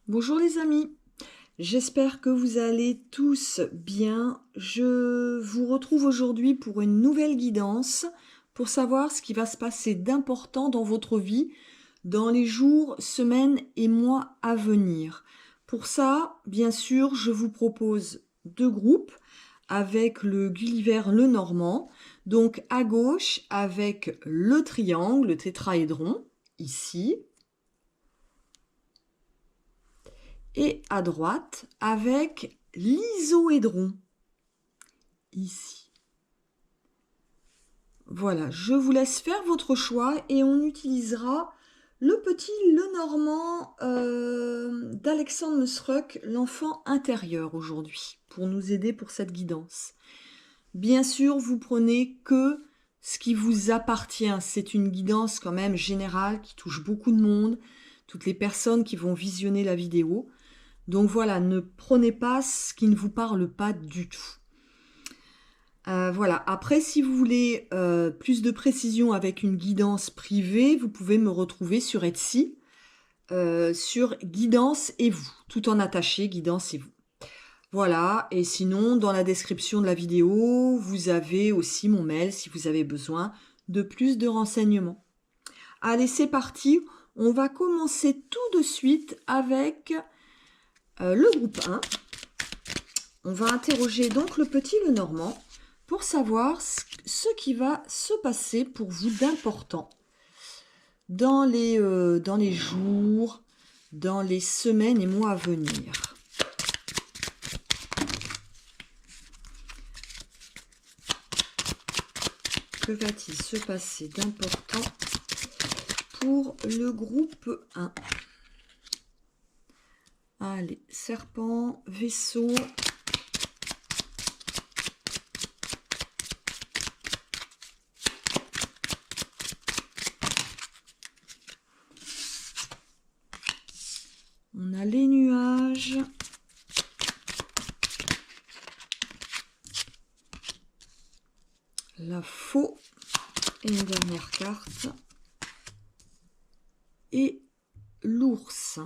Bonjour les amis, j'espère que vous allez tous bien. Je vous retrouve aujourd'hui pour une nouvelle guidance pour savoir ce qui va se passer d'important dans votre vie dans les jours, semaines et mois à venir. Pour ça, bien sûr, je vous propose deux groupes avec le Gulliver Lenormand. Donc à gauche avec le triangle, le tétraédron, ici. Et à droite avec l'isoédron, ici. Voilà, je vous laisse faire votre choix et on utilisera le petit Lenormand d'Alexandre Msruck, l'enfant intérieur aujourd'hui, pour nous aider pour cette guidance. Bien sûr, vous prenez que ce qui vous appartient. C'est une guidance quand même générale qui touche beaucoup de monde, toutes les personnes qui vont visionner la vidéo. Donc voilà, ne prenez pas ce qui ne vous parle pas du tout. Voilà, après si vous voulez plus de précision avec une guidance privée, vous pouvez me retrouver sur Etsy, sur Guidance et vous, tout en attaché, Guidance et vous. Voilà, et sinon dans la description de la vidéo, vous avez aussi mon mail si vous avez besoin de plus de renseignements. Allez, c'est parti, on va commencer tout de suite avec le groupe 1. On va interroger donc le petit Lenormand pour savoir ce qui va se passer pour vous d'important dans les jours, dans les semaines et mois à venir. Que va-t-il se passer d'important pour le groupe 1? Allez, serpent, vaisseau. On a les nuages. La faux. Et une dernière carte. Et l'ours.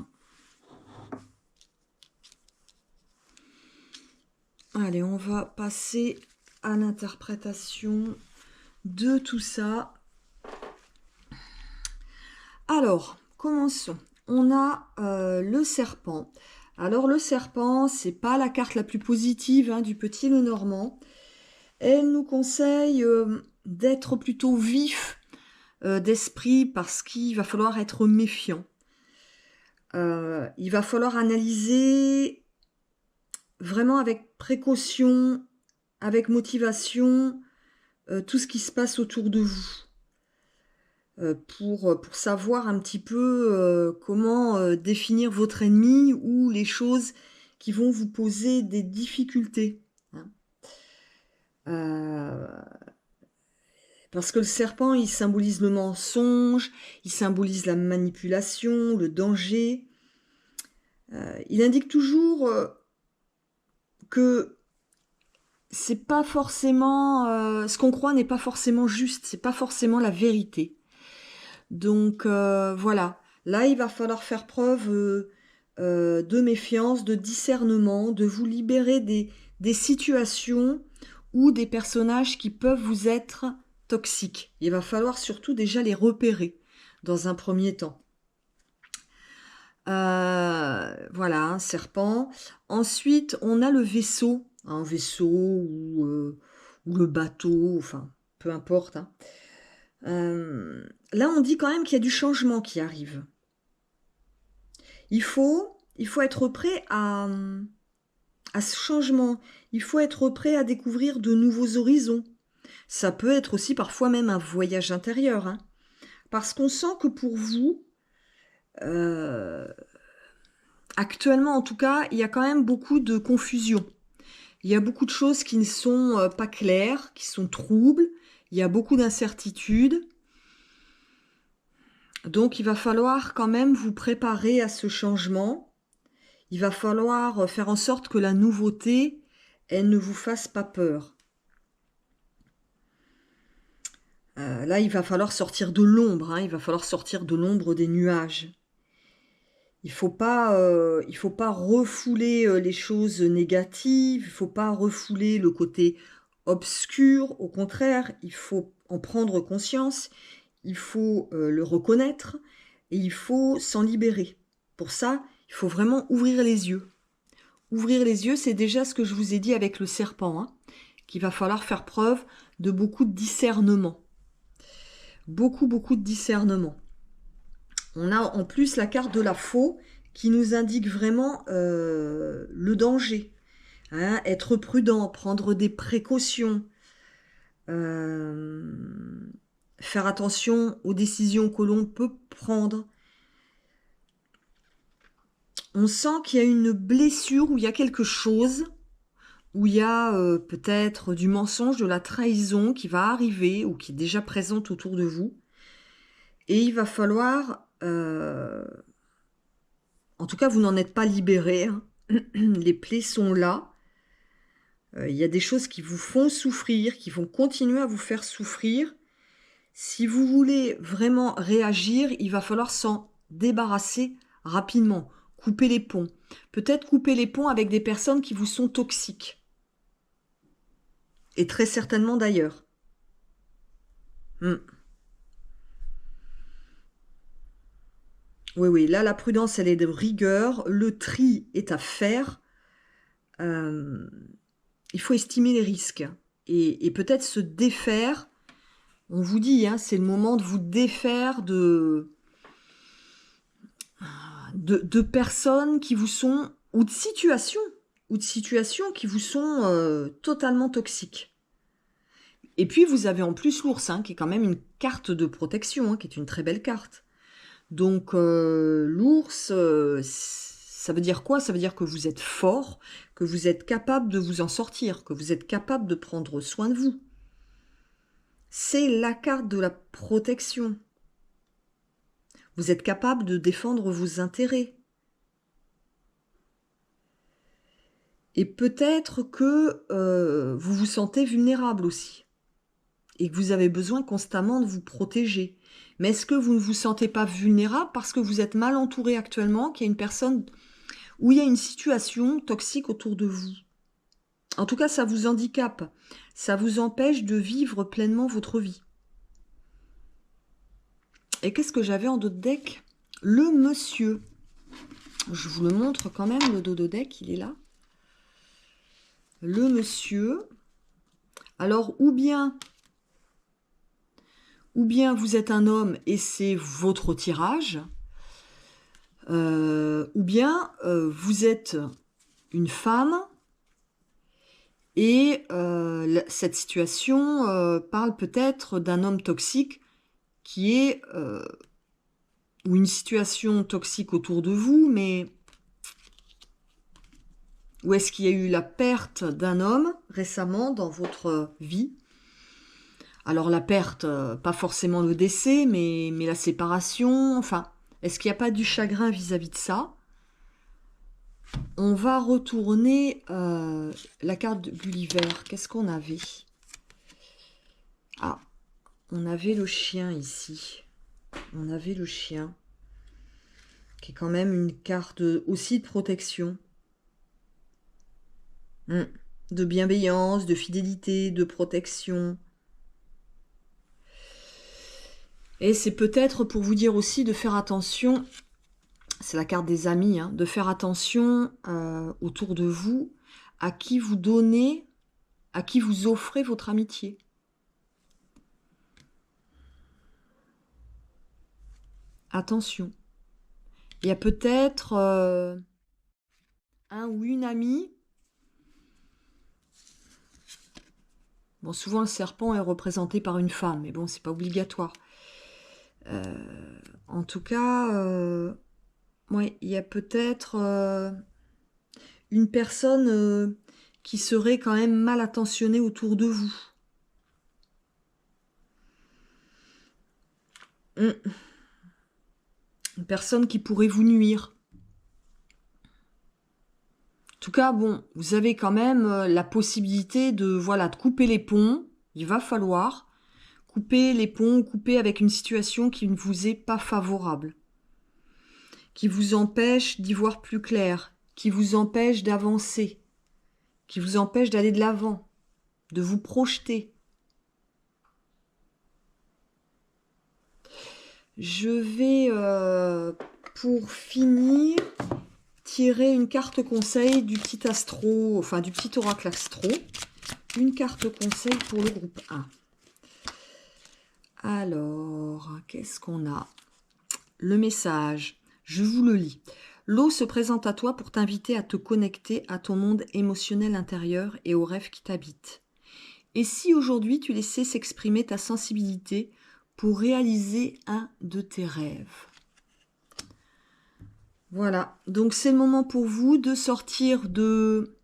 Allez, on va passer à l'interprétation de tout ça. Alors, commençons. On a le serpent. Alors, le serpent, c'est pas la carte la plus positive du petit Lenormand. Elle nous conseille d'être plutôt vif d'esprit parce qu'il va falloir être méfiant. Il va falloir analyser vraiment avec précaution, avec motivation, tout ce qui se passe autour de vous. Pour savoir un petit peu comment définir votre ennemi ou les choses qui vont vous poser des difficultés. Parce que le serpent, il symbolise le mensonge, il symbolise la manipulation, le danger. Il indique toujours que c'est pas forcément ce qu'on croit n'est pas forcément juste, c'est pas forcément la vérité. Donc voilà, là il va falloir faire preuve de méfiance, de discernement, de vous libérer des situations ou des personnages qui peuvent vous être toxiques. Il va falloir surtout déjà les repérer dans un premier temps. Voilà, un serpent. Ensuite, on a le vaisseau, un vaisseau ou le bateau, enfin, peu importe. Là, on dit quand même qu'il y a du changement qui arrive. Il faut être prêt à ce changement. Il faut être prêt à découvrir de nouveaux horizons. Ça peut être aussi parfois même un voyage intérieur. Parce qu'on sent que pour vous, actuellement en tout cas, il y a quand même beaucoup de confusion. Il y a beaucoup de choses qui ne sont pas claires, qui sont troubles. Il y a beaucoup d'incertitudes. Donc il va falloir quand même vous préparer à ce changement. Il va falloir faire en sorte que la nouveauté, elle ne vous fasse pas peur. Là, il va falloir sortir de l'ombre, il va falloir sortir de l'ombre des nuages. il faut pas refouler les choses négatives, il faut pas refouler le côté obscur. Au contraire, il faut en prendre conscience, il faut le reconnaître et il faut s'en libérer. Pour ça, il faut vraiment ouvrir les yeux. Ouvrir les yeux, c'est déjà ce que je vous ai dit avec le serpent, hein, qu'il va falloir faire preuve de beaucoup de discernement. Beaucoup, beaucoup de discernement. On a en plus la carte de la faux qui nous indique vraiment le danger. Hein, être prudent, prendre des précautions, faire attention aux décisions que l'on peut prendre. On sent qu'il y a une blessure, où il y a quelque chose, où il y a peut-être du mensonge, de la trahison qui va arriver ou qui est déjà présente autour de vous. Et il va falloir... en tout cas, vous n'en êtes pas libéré. Hein. Les plaies sont là. Il y a des choses qui vous font souffrir, qui vont continuer à vous faire souffrir. Si vous voulez vraiment réagir, il va falloir s'en débarrasser rapidement. Couper les ponts. Peut-être couper les ponts avec des personnes qui vous sont toxiques. Et très certainement d'ailleurs. Oui, oui, là, la prudence, elle est de rigueur. Le tri est à faire. Il faut estimer les risques. Et peut-être se défaire. On vous dit, hein, c'est le moment de vous défaire de personnes qui vous sont... ou de situations qui vous sont totalement toxiques. Et puis, vous avez en plus l'ours, hein, qui est quand même une carte de protection, hein, qui est une très belle carte. Donc, l'ours, ça veut dire quoi? Ça veut dire que vous êtes fort, que vous êtes capable de vous en sortir, que vous êtes capable de prendre soin de vous. C'est la carte de la protection. Vous êtes capable de défendre vos intérêts. Et peut-être que vous vous sentez vulnérable aussi. Et que vous avez besoin constamment de vous protéger. Mais est-ce que vous ne vous sentez pas vulnérable parce que vous êtes mal entouré actuellement, qu'il y a une personne où il y a une situation toxique autour de vous? En tout cas, ça vous handicape. Ça vous empêche de vivre pleinement votre vie. Et qu'est-ce que j'avais en dos de deck? Le monsieur. Je vous le montre quand même, le dos de deck, il est là. Le monsieur. Alors, ou bien vous êtes un homme et c'est votre tirage, ou bien vous êtes une femme et cette situation parle peut-être d'un homme toxique qui est... ou une situation toxique autour de vous, mais où est-ce qu'il y a eu la perte d'un homme récemment dans votre vie? Alors la perte, pas forcément le décès, mais la séparation, enfin, est-ce qu'il n'y a pas du chagrin vis-à-vis de ça? On va retourner la carte de Gulliver. Qu'est-ce qu'on avait? Ah, on avait le chien ici. On avait le chien, qui est quand même une carte aussi de protection. De bienveillance, de fidélité, de protection. Et c'est peut-être pour vous dire aussi de faire attention, c'est la carte des amis, hein, de faire attention autour de vous, à qui vous donnez, à qui vous offrez votre amitié. Attention. Il y a peut-être un ou une amie. Bon, souvent le serpent est représenté par une femme, mais bon, c'est pas obligatoire. En tout cas, ouais, il y a peut-être une personne qui serait quand même mal attentionnée autour de vous. Une personne qui pourrait vous nuire. En tout cas, bon, vous avez quand même la possibilité de, voilà, de couper les ponts. Il va falloir couper les ponts, couper avec une situation qui ne vous est pas favorable. qui vous empêche d'y voir plus clair, qui vous empêche d'avancer, qui vous empêche d'aller de l'avant, de vous projeter. Je vais, pour finir, tirer une carte conseil du petit astro, enfin du petit oracle astro. Une carte conseil pour le groupe 1. Alors, qu'est-ce qu'on a? Le message, je vous le lis. L'eau se présente à toi pour t'inviter à te connecter à ton monde émotionnel intérieur et aux rêves qui t'habitent. Et si aujourd'hui tu laissais s'exprimer ta sensibilité pour réaliser un de tes rêves? Voilà, donc c'est le moment pour vous de sortir de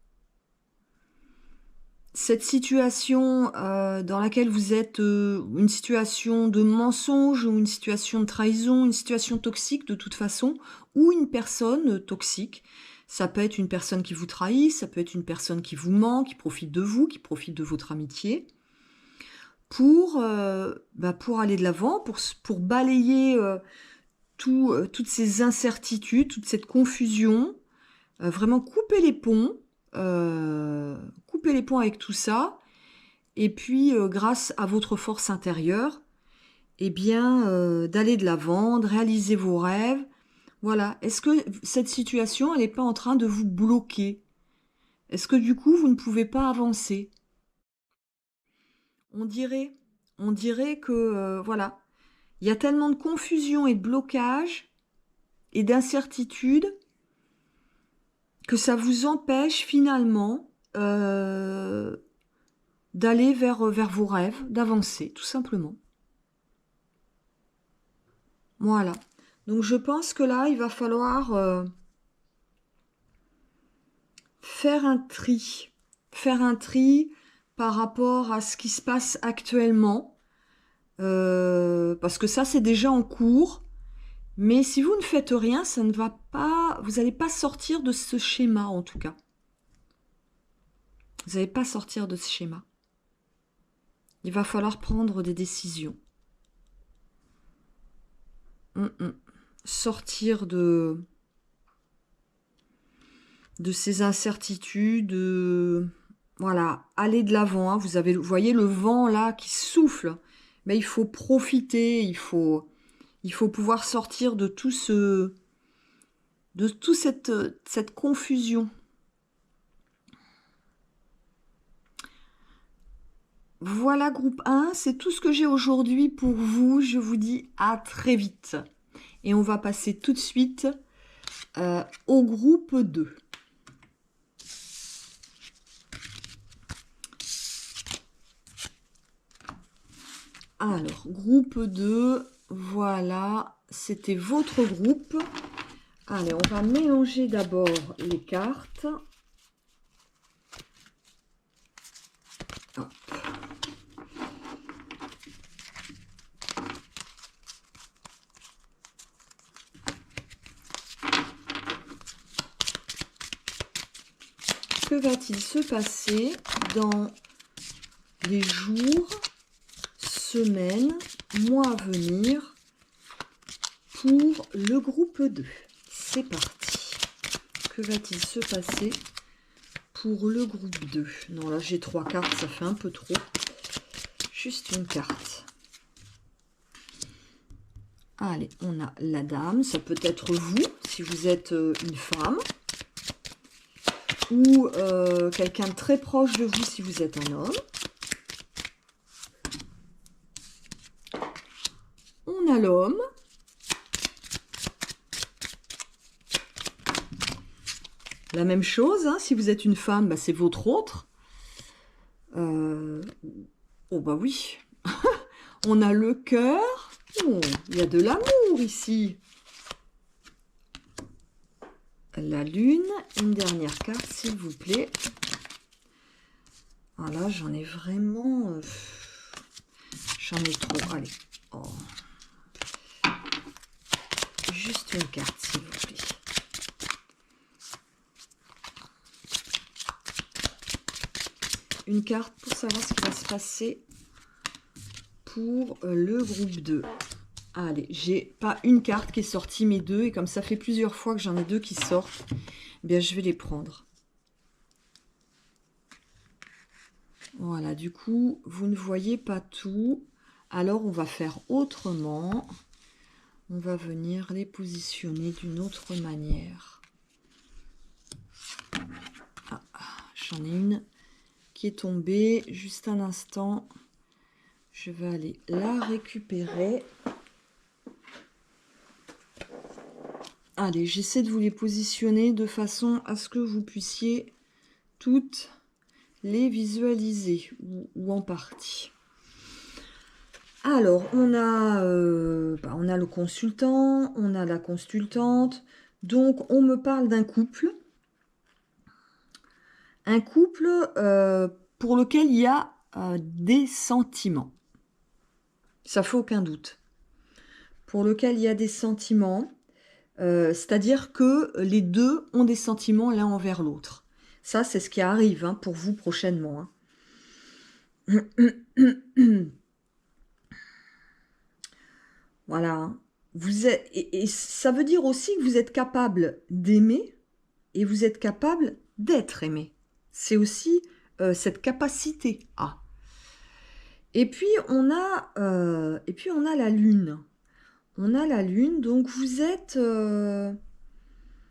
cette situation dans laquelle vous êtes, une situation de mensonge ou une situation de trahison, une situation toxique de toute façon, ou une personne toxique. Ça peut être une personne qui vous trahit, ça peut être une personne qui vous ment, qui profite de vous, qui profite de votre amitié, pour aller de l'avant, pour balayer toutes ces incertitudes, toute cette confusion, vraiment couper les ponts avec tout ça, et puis grâce à votre force intérieure, eh bien, d'aller de l'avant, de réaliser vos rêves. Voilà. Est-ce que cette situation, elle n'est pas en train de vous bloquer? Est-ce que du coup, vous ne pouvez pas avancer? On dirait que, voilà, il y a tellement de confusion et de blocage et d'incertitude que ça vous empêche finalement d'aller vers vos rêves, d'avancer, tout simplement. Voilà. Donc je pense que là, il va falloir faire un tri. Faire un tri par rapport à ce qui se passe actuellement. Parce que ça, c'est déjà en cours. Mais si vous ne faites rien, ça ne va pas. Vous n'allez pas sortir de ce schéma, en tout cas. Vous n'allez pas sortir de ce schéma. Il va falloir prendre des décisions. Sortir de ces incertitudes. Voilà, aller de l'avant. Hein. Vous voyez le vent là qui souffle. Mais il faut profiter. Il faut pouvoir sortir de toute cette confusion. Voilà, groupe 1, c'est tout ce que j'ai aujourd'hui pour vous. Je vous dis à très vite. Et on va passer tout de suite au groupe 2. Alors, groupe 2, voilà, c'était votre groupe. Allez, on va mélanger d'abord les cartes. Hop. Que va-t-il se passer dans les jours, semaines, mois à venir pour le groupe 2? C'est parti. Que va-t-il se passer pour le groupe 2? Non, là j'ai 3 cartes, ça fait un peu trop. Juste une carte. Allez, on a la dame. Ça peut être vous, si vous êtes une femme. Ou quelqu'un de très proche de vous, si vous êtes un homme. On a l'homme. La même chose, hein, si vous êtes une femme, bah, c'est votre autre. Oh bah oui. On a le cœur. Oh, il y a de l'amour ici. La lune. Une dernière carte, s'il vous plaît. Voilà, j'en ai vraiment... j'en ai trop. Allez. Oh. Juste une carte, s'il vous plaît. Une carte pour savoir ce qui va se passer pour le groupe 2. Allez, j'ai pas une carte qui est sortie, mais deux. Et comme ça fait plusieurs fois que j'en ai deux qui sortent, eh bien, je vais les prendre. Voilà, du coup, vous ne voyez pas tout. Alors, on va faire autrement. On va venir les positionner d'une autre manière. Ah, j'en ai une qui est tombée. Juste un instant. Je vais aller la récupérer. Allez, j'essaie de vous les positionner de façon à ce que vous puissiez toutes les visualiser ou en partie. Alors, on a le consultant, on a la consultante. Donc, on me parle d'un couple. Un couple pour lequel il y a des sentiments. Ça fait aucun doute. Pour lequel il y a des sentiments. C'est-à-dire que les deux ont des sentiments l'un envers l'autre. Ça, c'est ce qui arrive hein, pour vous prochainement. Hein. Voilà. Vous êtes, et ça veut dire aussi que vous êtes capable d'aimer et vous êtes capable d'être aimé. C'est aussi cette capacité à. Et puis on a la lune. On a la lune, donc vous êtes.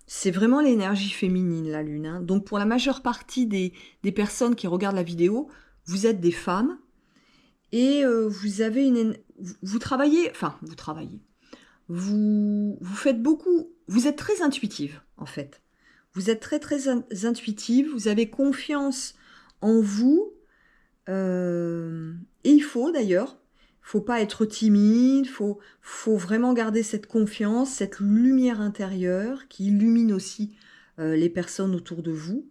C'est vraiment l'énergie féminine, la lune. Hein. Donc pour la majeure partie des personnes qui regardent la vidéo, vous êtes des femmes et vous avez vous travaillez, vous faites beaucoup, vous êtes très intuitive en fait. Vous êtes très très intuitive, vous avez confiance en vous et il faut d'ailleurs, faut pas être timide, faut vraiment garder cette confiance, cette lumière intérieure qui illumine aussi les personnes autour de vous.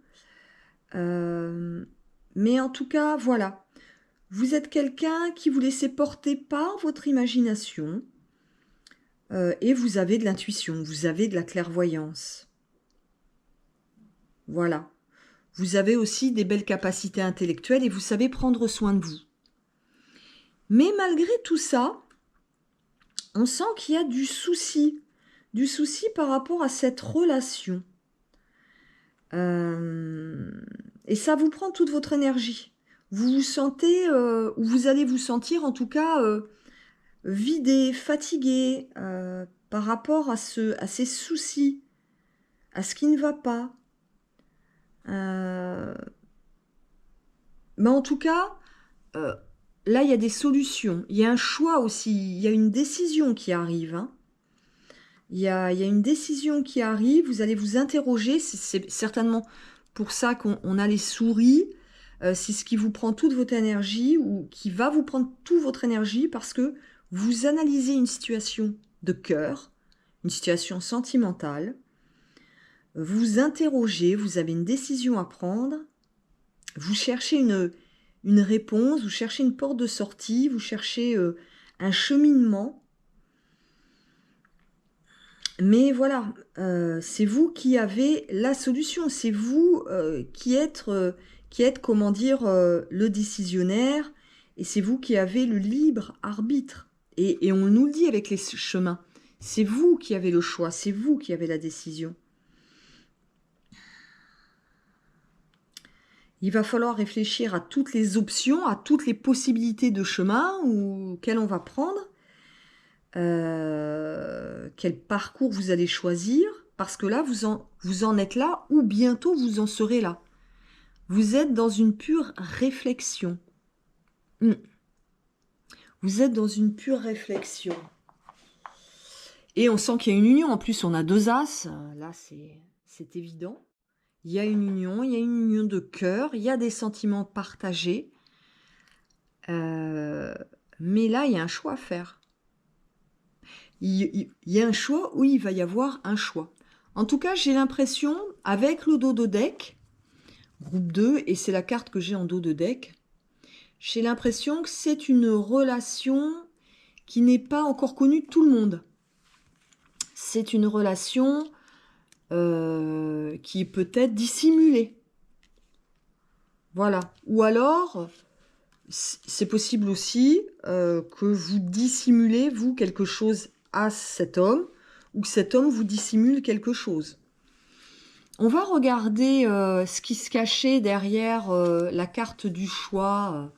Mais en tout cas, voilà. Vous êtes quelqu'un qui vous laissez porter par votre imagination et vous avez de l'intuition, vous avez de la clairvoyance. Voilà. Vous avez aussi des belles capacités intellectuelles et vous savez prendre soin de vous. Mais malgré tout ça, on sent qu'il y a du souci par rapport à cette relation. Et ça vous prend toute votre énergie. Vous vous sentez, ou vous allez vous sentir en tout cas vidé, fatigué par rapport à ces soucis, à ce qui ne va pas. Mais en tout cas, là, il y a des solutions. Il y a un choix aussi. Il y a une décision qui arrive. Hein. Il y a une décision qui arrive. Vous allez vous interroger. C'est certainement pour ça qu'on a les souris. C'est ce qui vous prend toute votre énergie ou qui va vous prendre toute votre énergie parce que vous analysez une situation de cœur, une situation sentimentale. Vous interrogez. Vous avez une décision à prendre. Vous cherchez une réponse, vous cherchez une porte de sortie, vous cherchez un cheminement. Mais voilà, c'est vous qui avez la solution, c'est vous qui êtes, comment dire, le décisionnaire, et c'est vous qui avez le libre arbitre. Et on nous le dit avec les chemins, c'est vous qui avez le choix, c'est vous qui avez la décision. Il va falloir réfléchir à toutes les options, à toutes les possibilités de chemin auxquelles on va prendre, quel parcours vous allez choisir, parce que là, vous en êtes là, ou bientôt vous en serez là. Vous êtes dans une pure réflexion. Vous êtes dans une pure réflexion. Et on sent qu'il y a une union. En plus, on a deux as. Là, c'est évident. Il y a une union de cœur, il y a des sentiments partagés. Mais là, il y a un choix à faire. Il y a un choix, oui, il va y avoir un choix. En tout cas, j'ai l'impression, avec le dos de deck, groupe 2, et c'est la carte que j'ai en dos de deck, j'ai l'impression que c'est une relation qui n'est pas encore connue de tout le monde. C'est une relation qui est peut-être dissimulée. Voilà. Ou alors, C'est possible aussi que vous dissimulez, vous, quelque chose à cet homme, ou que cet homme vous dissimule quelque chose. On va regarder ce qui se cachait derrière la carte du choix.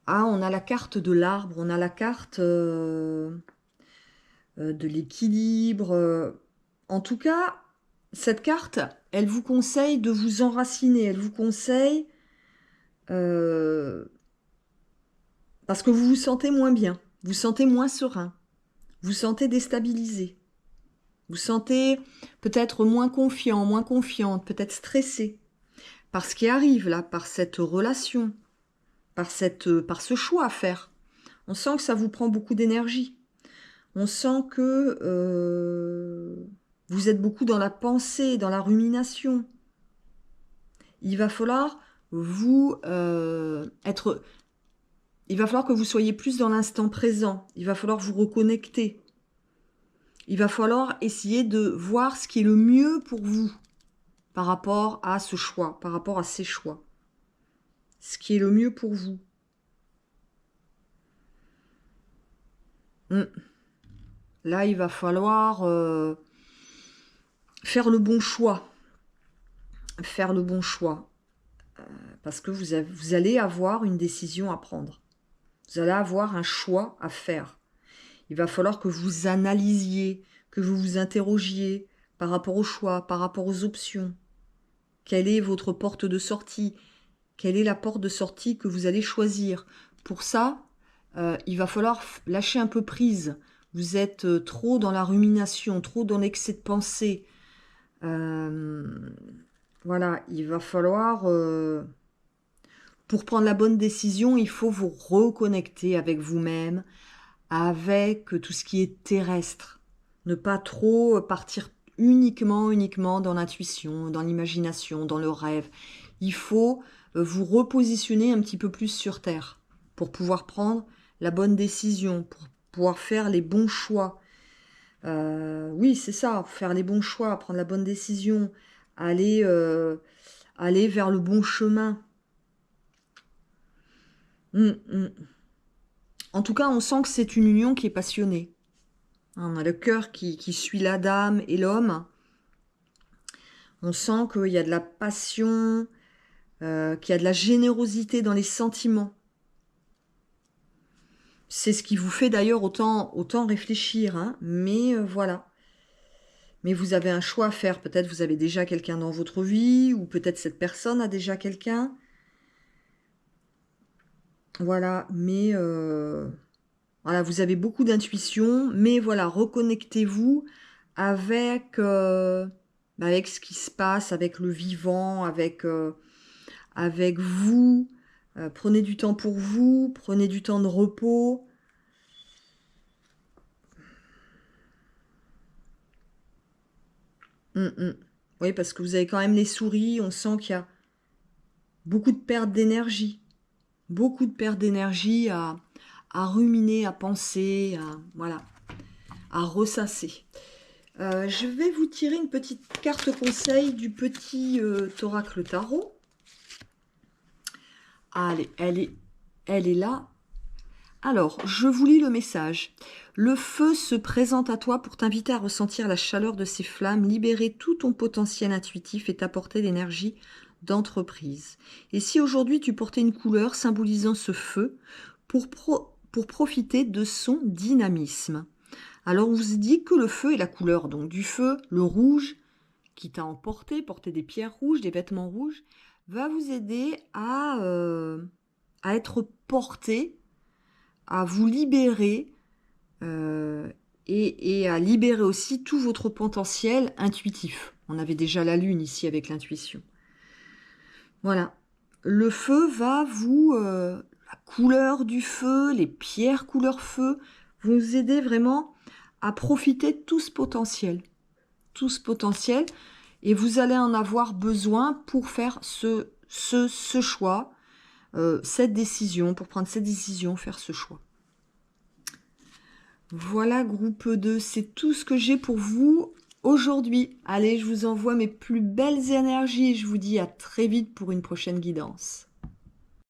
Ah, on a la carte de l'arbre, on a la carte de l'équilibre. En tout cas, cette carte, elle vous conseille de vous enraciner, elle vous conseille parce que vous vous sentez moins bien, vous sentez moins serein, vous sentez déstabilisé, vous sentez peut-être moins confiant, moins confiante, peut-être stressé par ce qui arrive là, par cette relation, par ce choix à faire. On sent que ça vous prend beaucoup d'énergie. On sent que vous êtes beaucoup dans la pensée, dans la rumination. Il va falloir il va falloir que vous soyez plus dans l'instant présent. Il va falloir vous reconnecter. Il va falloir essayer de voir ce qui est le mieux pour vous par rapport à ce choix, par rapport à ces choix. Ce qui est le mieux pour vous. Là, il va falloir faire le bon choix. Faire le bon choix. Parce que vous allez avoir une décision à prendre. Vous allez avoir un choix à faire. Il va falloir que vous analysiez, que vous vous interrogiez par rapport au choix, par rapport aux options. Quelle est votre porte de sortie? Quelle est la porte de sortie que vous allez choisir? Pour ça, il va falloir lâcher un peu prise. Vous êtes trop dans la rumination, trop dans l'excès de pensée. Voilà, il va falloir... pour prendre la bonne décision, il faut vous reconnecter avec vous-même, avec tout ce qui est terrestre. Ne pas trop partir uniquement dans l'intuition, dans l'imagination, dans le rêve. Il faut vous repositionner un petit peu plus sur Terre pour pouvoir prendre la bonne décision, pour pouvoir faire les bons choix. Oui, c'est ça, faire les bons choix, prendre la bonne décision, aller vers le bon chemin. En tout cas, on sent que c'est une union qui est passionnée. On a le cœur qui suit la dame et l'homme. On sent qu'il y a de la passion, qu'il y a de la générosité dans les sentiments. C'est ce qui vous fait d'ailleurs autant réfléchir, hein, mais voilà. Mais vous avez un choix à faire. Peut-être vous avez déjà quelqu'un dans votre vie, ou peut-être cette personne a déjà quelqu'un. Voilà, mais voilà, vous avez beaucoup d'intuition, mais voilà, reconnectez-vous avec, avec ce qui se passe, avec le vivant, avec vous. Prenez du temps pour vous, prenez du temps de repos. Oui, parce que vous avez quand même les souris, on sent qu'il y a beaucoup de perte d'énergie. Beaucoup de perte d'énergie à ruminer, à penser, voilà, à ressasser. Je vais vous tirer une petite carte conseil du petit Oracle Tarot. Allez, elle est là. Alors, je vous lis le message. Le feu se présente à toi pour t'inviter à ressentir la chaleur de ses flammes, libérer tout ton potentiel intuitif et t'apporter l'énergie d'entreprise. Et si aujourd'hui tu portais une couleur symbolisant ce feu pour profiter de son dynamisme. Alors on vous dit que le feu est la couleur donc du feu, le rouge qui t'a emporté, porter des pierres rouges, des vêtements rouges, va vous aider à être porté, à vous libérer et à libérer aussi tout votre potentiel intuitif. On avait déjà la lune ici avec l'intuition. Voilà. Le feu va la couleur du feu, les pierres couleur feu, vont vous aider vraiment à profiter de tout ce potentiel. Tout ce potentiel. Et vous allez en avoir besoin pour faire ce choix, cette décision, pour prendre cette décision, faire ce choix. Voilà, groupe 2, c'est tout ce que j'ai pour vous aujourd'hui. Allez, je vous envoie mes plus belles énergies et je vous dis à très vite pour une prochaine guidance.